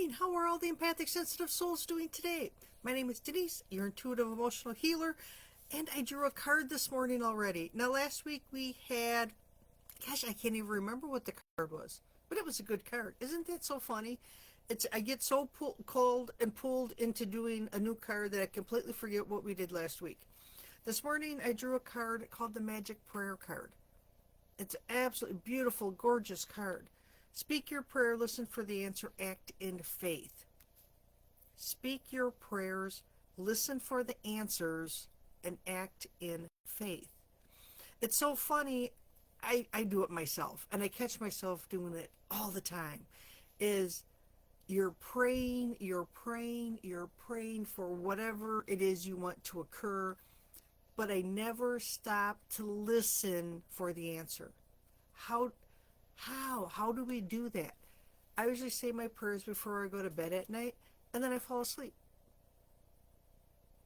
morning. How are all the empathic, sensitive souls doing today? My name is Denise, your intuitive emotional healer, and I drew a card this morning already. Now, last week we had, gosh, I can't even remember what the card was, but it was a good card. Isn't that so funny? I get so called and pulled into doing a new card that I completely forget what we did last week. This morning I drew a card called the Magic Prayer card. It's an absolutely beautiful, gorgeous card. Speak your prayer, listen for the answer, act in faith. Speak your prayers, listen for the answers, and act in faith. It's so funny, I do it myself, and I catch myself doing it all the time, is you're praying for whatever it is you want to occur, but I never stop to listen for the answer. How do we do that? I usually say my prayers before I go to bed at night, and then I fall asleep.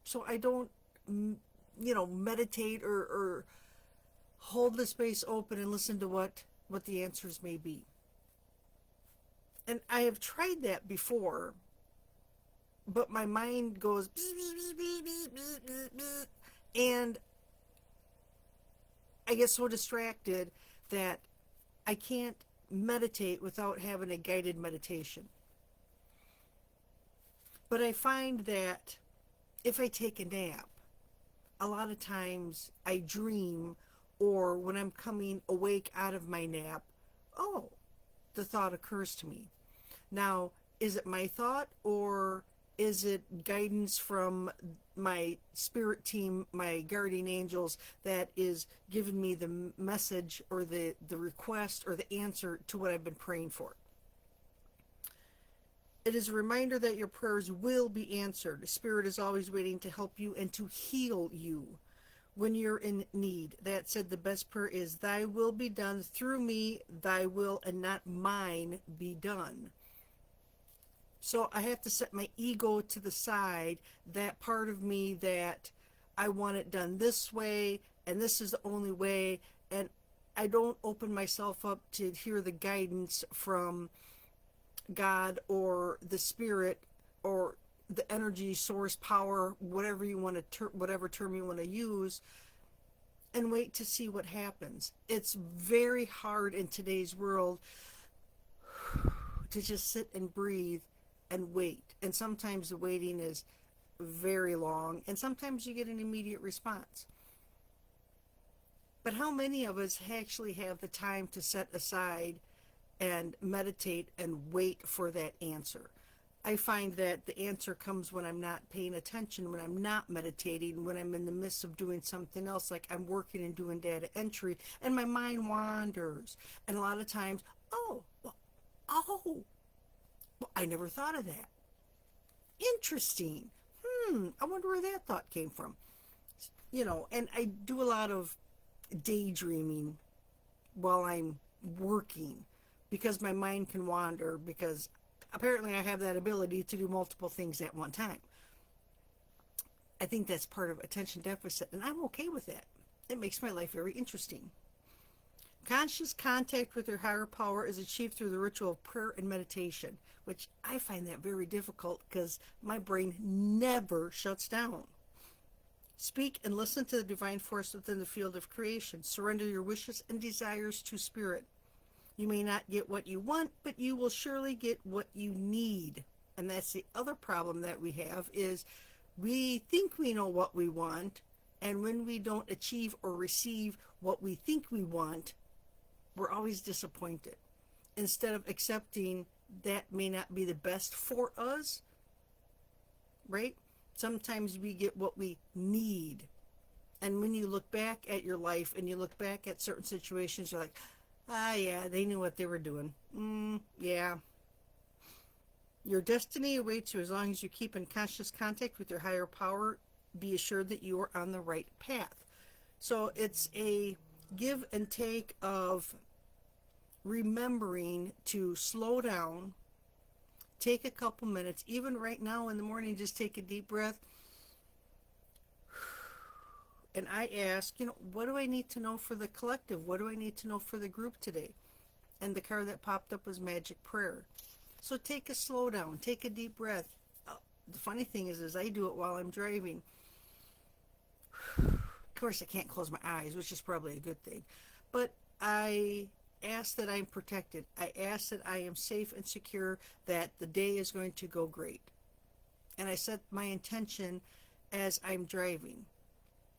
So I don't, meditate or hold the space open and listen to what the answers may be. And I have tried that before, but my mind goes, and I get so distracted that I can't meditate without having a guided meditation. But I find that if I take a nap, a lot of times I dream, or when I'm coming awake out of my nap, the thought occurs to me. Now, is it my thought, or is it guidance from my spirit team, my guardian angels, that is giving me the message or the request or the answer to what I've been praying for? It is a reminder that your prayers will be answered. Spirit is always waiting to help you and to heal you when you're in need. That said, the best prayer is, thy will be done through me, thy will and not mine be done. So I have to set my ego to the side, that part of me that I want it done this way, and this is the only way, and I don't open myself up to hear the guidance from God or the spirit or the energy source, power, whatever you want to whatever term you want to use, and wait to see what happens. It's very hard in today's world to just sit and breathe and wait. And sometimes the waiting is very long, and sometimes you get an immediate response. But how many of us actually have the time to set aside and meditate and wait for that answer? I find that the answer comes when I'm not paying attention, when I'm not meditating, when I'm in the midst of doing something else, like I'm working and doing data entry, and my mind wanders. And a lot of times, I never thought of that. Interesting. I wonder where that thought came from. And I do a lot of daydreaming while I'm working, because my mind can wander, because apparently I have that ability to do multiple things at one time. I think that's part of attention deficit, and I'm okay with that. It makes my life very interesting. Conscious contact with your higher power is achieved through the ritual of prayer and meditation, which I find that very difficult because my brain never shuts down. Speak and listen to the divine force within the field of creation. Surrender your wishes and desires to spirit. You may not get what you want, but you will surely get what you need. And that's the other problem that we have, is we think we know what we want, and when we don't achieve or receive what we think we want, we're always disappointed. Instead of accepting that may not be the best for us, right? Sometimes we get what we need. And when you look back at your life and you look back at certain situations, you're like, yeah, they knew what they were doing. Yeah. Your destiny awaits you as long as you keep in conscious contact with your higher power. Be assured that you are on the right path. So it's a give and take of remembering to slow down, take a couple minutes, even right now in the morning, just take a deep breath. And I ask, what do I need to know for the collective? What do I need to know for the group today? And the card that popped up was Magic Prayer. So take a slow down, take a deep breath. The funny thing is I do it while I'm driving. Of course, I can't close my eyes, which is probably a good thing. But I ask that I'm protected. I ask that I am safe and secure, that the day is going to go great. And I set my intention as I'm driving.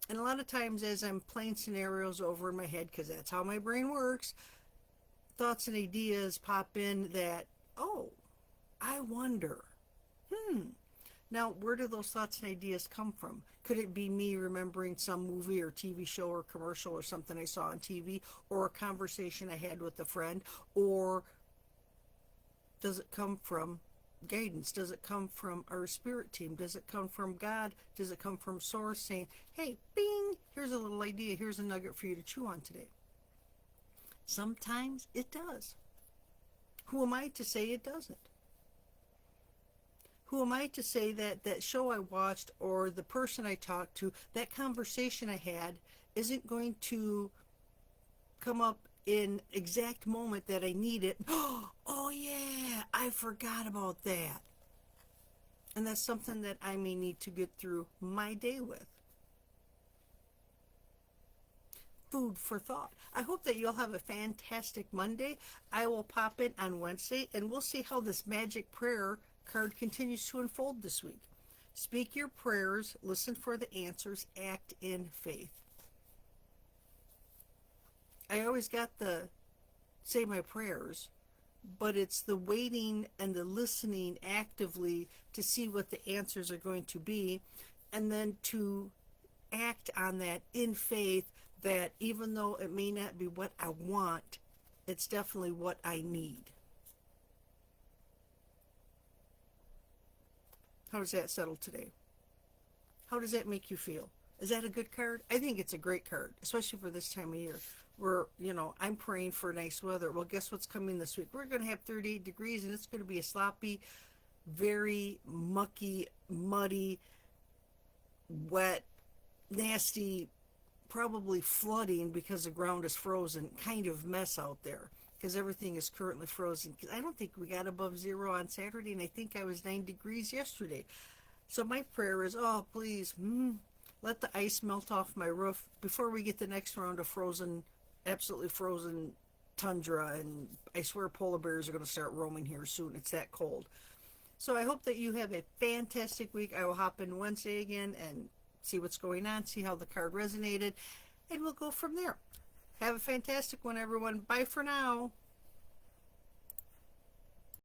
And a lot of times, as I'm playing scenarios over in my head, because that's how my brain works, thoughts and ideas pop in that, oh, I wonder, hmm, now, where do those thoughts and ideas come from? Could it be me remembering some movie or TV show or commercial or something I saw on TV, or a conversation I had with a friend? Or does it come from guidance? Does it come from our spirit team? Does it come from God? Does it come from Source saying, hey, bing, here's a little idea, here's a nugget for you to chew on today? Sometimes it does. Who am I to say it doesn't? Who am I to say that that show I watched or the person I talked to, that conversation I had, isn't going to come up in exact moment that I need it? Oh yeah, I forgot about that. And that's something that I may need to get through my day with. Food for thought. I hope that you'll have a fantastic Monday. I will pop in on Wednesday and we'll see how this magic prayer card continues to unfold this week. Speak your prayers, listen for the answers, act in faith. I always got the say my prayers, but it's the waiting and the listening actively to see what the answers are going to be, and then to act on that in faith, that even though it may not be what I want, it's definitely what I need. How does that settle today? How does that make you feel? Is that a good card? I think it's a great card, especially for this time of year where, I'm praying for nice weather. Well, guess what's coming this week? We're going to have 38 degrees and it's going to be a sloppy, very mucky, muddy, wet, nasty, probably flooding because the ground is frozen kind of mess out there, because everything is currently frozen. I don't think we got above zero on Saturday, and I think I was 9 degrees yesterday. So my prayer is, oh, please, let the ice melt off my roof before we get the next round of frozen, absolutely frozen tundra. And I swear polar bears are going to start roaming here soon. It's that cold. So I hope that you have a fantastic week. I will hop in Wednesday again and see what's going on, see how the card resonated, and we'll go from there. Have a fantastic one, everyone. Bye for now.